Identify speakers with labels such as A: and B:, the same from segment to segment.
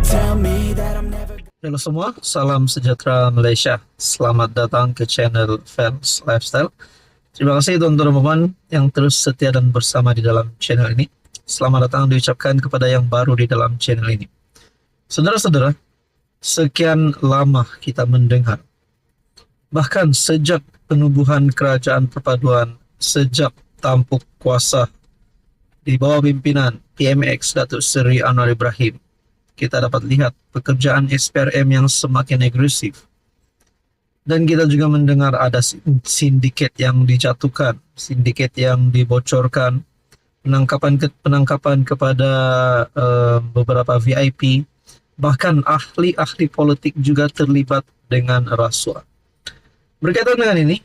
A: tell me that I'm never.
B: Halo semua, salam sejahtera Malaysia. Selamat datang ke channel Fans Lifestyle. Terima kasih tuan-tuan yang terus setia dan bersama di dalam channel ini. Selamat datang diucapkan kepada yang baru di dalam channel ini. Saudara-saudara, sekian lama kita mendengar, bahkan sejak penubuhan kerajaan perpaduan, sejak tampuk kuasa di bawah pimpinan PMX Datuk Seri Anwar Ibrahim, kita dapat lihat pekerjaan SPRM yang semakin agresif. Dan kita juga mendengar ada sindiket yang dijatuhkan, sindiket yang dibocorkan, penangkapan kepada beberapa VIP, bahkan ahli-ahli politik juga terlibat dengan rasuah. Berkaitan dengan ini,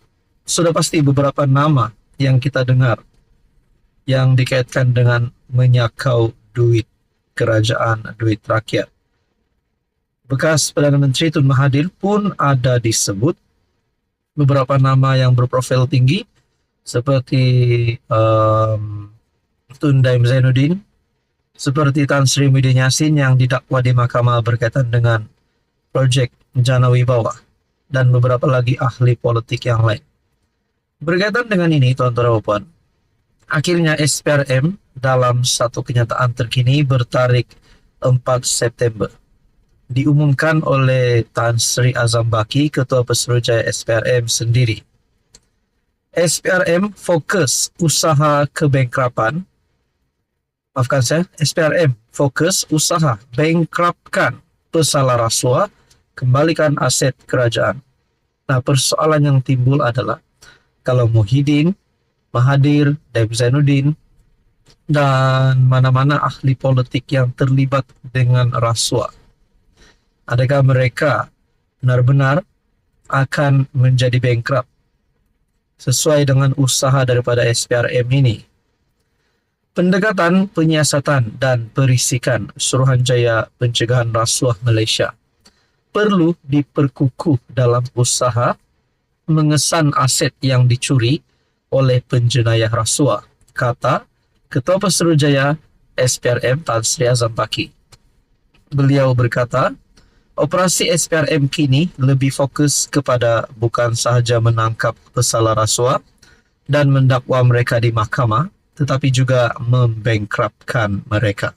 B: sudah pasti beberapa nama yang kita dengar yang dikaitkan dengan menyakau duit kerajaan, duit rakyat. Bekas Perdana Menteri Tun Mahathir pun ada disebut. Beberapa nama yang berprofil tinggi seperti Tun Daim Zainuddin, seperti Tan Sri Muhyiddin Yassin yang didakwa di mahkamah berkaitan dengan projek Jana Wibawa, dan beberapa lagi ahli politik yang lain. Berkaitan dengan ini, tuan-tuan dan puan, akhirnya SPRM dalam satu kenyataan terkini bertarik 4 September diumumkan oleh Tan Sri Azam Baki, Ketua Pesuruhjaya SPRM sendiri. SPRM fokus usaha kebankrapan. Maafkan saya, SPRM fokus usaha bankruptkan pesalah rasuah, kembalikan aset kerajaan. Nah, persoalan yang timbul adalah kalau Muhyiddin, Mahathir, Daim Zainuddin, dan mana-mana ahli politik yang terlibat dengan rasuah, adakah mereka benar-benar akan menjadi bankrupt sesuai dengan usaha daripada SPRM ini? Pendekatan, penyiasatan, dan perisikan Suruhanjaya Pencegahan Rasuah Malaysia perlu diperkukuh dalam usaha mengesan aset yang dicuri oleh penjenayah rasuah, kata Ketua Pesuruhjaya SPRM Tan Sri Azam Baki. Beliau berkata, operasi SPRM kini lebih fokus kepada bukan sahaja menangkap pesalah rasuah dan mendakwa mereka di mahkamah, tetapi juga membankruptkan mereka.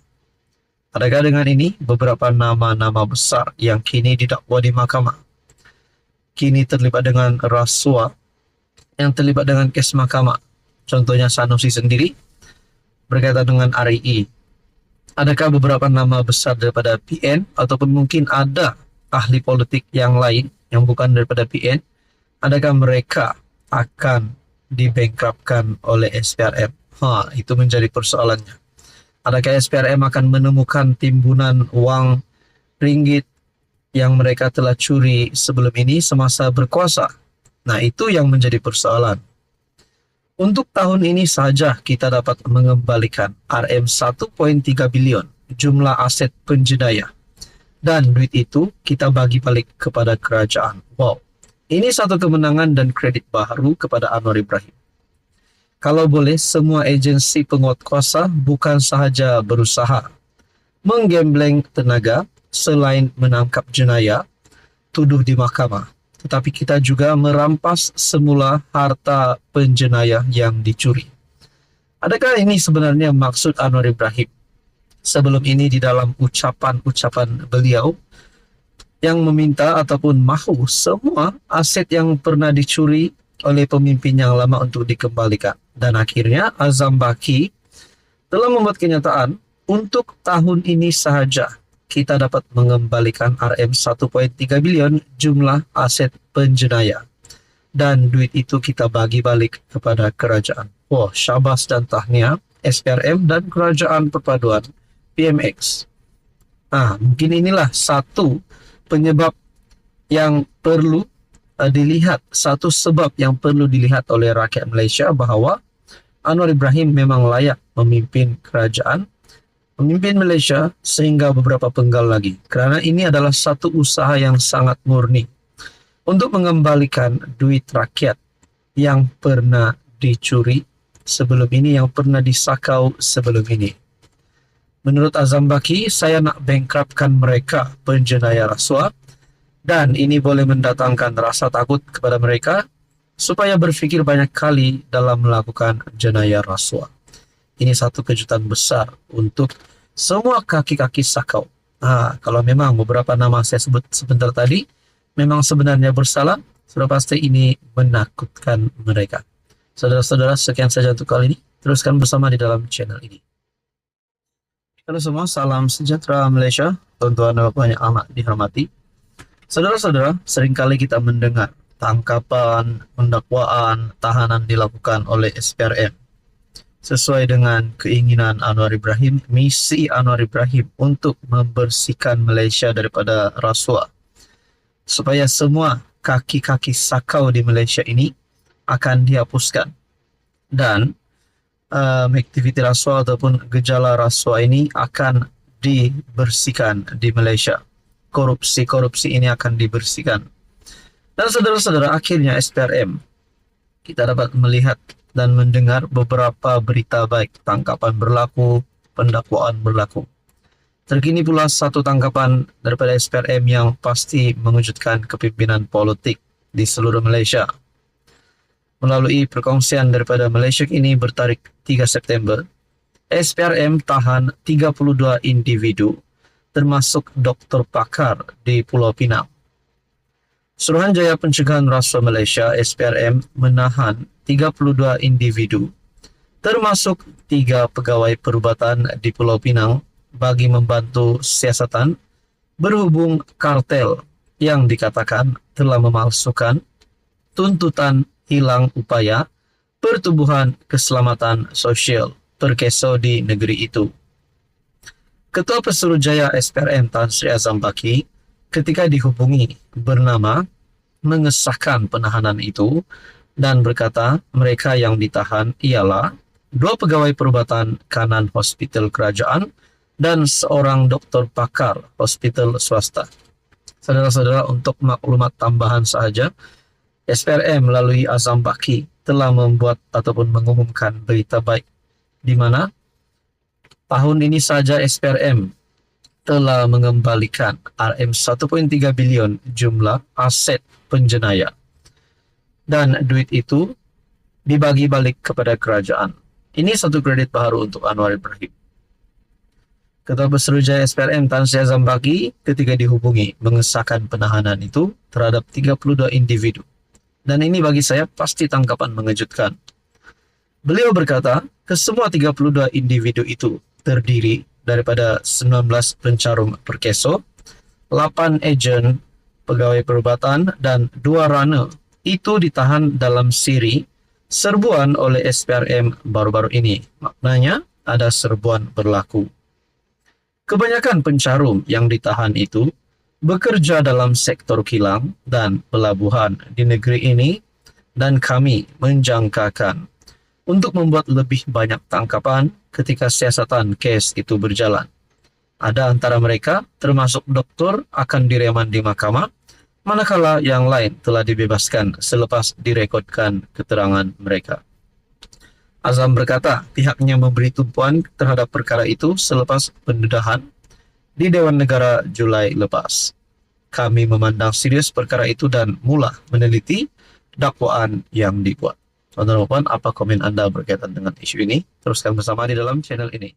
B: Adakah dengan ini beberapa nama-nama besar yang kini didakwa di mahkamah, kini terlibat dengan rasuah, yang terlibat dengan kes mahkamah, contohnya Sanusi sendiri, berkaitan dengan RIE. Adakah beberapa nama besar daripada PN ataupun mungkin ada ahli politik yang lain yang bukan daripada PN, adakah mereka akan dibankruptkan oleh SPRM? Itu menjadi persoalannya. Adakah SPRM akan menemukan timbunan wang ringgit yang mereka telah curi sebelum ini semasa berkuasa? Nah, itu yang menjadi persoalan. Untuk tahun ini saja kita dapat mengembalikan RM 1.3 bilion jumlah aset penjenayah. Dan duit itu kita bagi balik kepada kerajaan. Wow, ini satu kemenangan dan kredit baru kepada Anwar Ibrahim. Kalau boleh, semua agensi penguat kuasa bukan sahaja berusaha menggembleng tenaga selain menangkap jenayah, tuduh di mahkamah, tetapi kita juga merampas semula harta penjenayah yang dicuri. Adakah ini sebenarnya maksud Anwar Ibrahim? Sebelum ini di dalam ucapan-ucapan beliau yang meminta ataupun mahu semua aset yang pernah dicuri oleh pemimpin yang lama untuk dikembalikan. Dan akhirnya Azam Baki telah membuat kenyataan untuk tahun ini sahaja kita dapat mengembalikan RM 1.3 bilion jumlah aset penjenayah. Dan duit itu kita bagi balik kepada kerajaan. Wah, syabas dan tahniah SPRM dan Kerajaan Perpaduan PMX. Mungkin inilah satu penyebab yang perlu dilihat, satu sebab yang perlu dilihat oleh rakyat Malaysia bahawa Anwar Ibrahim memang layak memimpin kerajaan, memimpin Malaysia sehingga beberapa penggal lagi. Kerana ini adalah satu usaha yang sangat murni untuk mengembalikan duit rakyat yang pernah dicuri sebelum ini, yang pernah disakau sebelum ini. Menurut Azam Baki, saya nak bankruptkan mereka penjenayah rasuah, dan ini boleh mendatangkan rasa takut kepada mereka supaya berpikir banyak kali dalam melakukan jenayah rasuah. Ini satu kejutan besar untuk semua kaki-kaki sakau. Kalau memang beberapa nama saya sebut sebentar tadi memang sebenarnya bersalah, sudah pasti ini menakutkan mereka. Saudara-saudara, sekian saja untuk kali ini. Teruskan bersama di dalam channel ini. Halo semua, salam sejahtera Malaysia, tuan-tuan dan bapak yang amat dihormati. Saudara-saudara, seringkali kita mendengar tangkapan, pendakwaan, tahanan dilakukan oleh SPRM sesuai dengan keinginan Anwar Ibrahim, misi Anwar Ibrahim untuk membersihkan Malaysia daripada rasuah, supaya semua kaki-kaki sakau di Malaysia ini akan dihapuskan, dan aktiviti rasuah ataupun gejala rasuah ini akan dibersihkan di Malaysia. Korupsi ini akan dibersihkan. Dan saudara-saudara, akhirnya SPRM kita dapat melihat dan mendengar beberapa berita baik. Tangkapan berlaku, pendakwaan berlaku. Terkini pula satu tangkapan daripada SPRM yang pasti mengejutkan kepimpinan politik di seluruh Malaysia. Melalui perkongsian daripada Malaysia ini bertarikh 3 September, SPRM tahan 32 individu termasuk doktor pakar di Pulau Pinang. Suruhanjaya Pencegahan Rasuah Malaysia SPRM menahan 32 individu termasuk 3 pegawai perubatan di Pulau Pinang bagi membantu siasatan berhubung kartel yang dikatakan telah memalsukan tuntutan hilang upaya pertubuhan keselamatan sosial Perkeso di negeri itu. Ketua Pesuruhjaya SPRM Tan Sri Azam Baki ketika dihubungi bernama mengesahkan penahanan itu dan berkata mereka yang ditahan ialah 2 pegawai perubatan kanan hospital kerajaan dan seorang doktor pakar hospital swasta. Saudara-saudara, untuk maklumat tambahan sahaja, SPRM melalui Azam Baki telah membuat ataupun mengumumkan berita baik di mana tahun ini saja SPRM telah mengembalikan RM1.3 bilion jumlah aset penjenayah. Dan duit itu dibagi balik kepada kerajaan. Ini satu kredit baru untuk Anwar Ibrahim. Ketua Pesuruhjaya SPRM Tan Sri Azam Baki ketika dihubungi mengesahkan penahanan itu terhadap 32 individu. Dan ini bagi saya pasti tangkapan mengejutkan. Beliau berkata, kesemua 32 individu itu terdiri daripada 19 pencarum Perkeso, 8 ejen pegawai perubatan, dan 2 runner. Itu ditahan dalam siri serbuan oleh SPRM baru-baru ini. Maknanya ada serbuan berlaku. Kebanyakan pencarum yang ditahan itu bekerja dalam sektor kilang dan pelabuhan di negeri ini, dan kami menjangkakan untuk membuat lebih banyak tangkapan ketika siasatan kes itu berjalan. Ada antara mereka, termasuk doktor, akan direman di mahkamah, manakala yang lain telah dibebaskan selepas direkodkan keterangan mereka. Azam berkata pihaknya memberi tumpuan terhadap perkara itu selepas pendedahan di Dewan Negara Julai lepas. Kami memandang serius perkara itu dan mula meneliti dakwaan yang dibuat. Tuan-tuan dan puan, apa komen Anda berkaitan dengan isu ini? Teruskan bersama di dalam channel ini.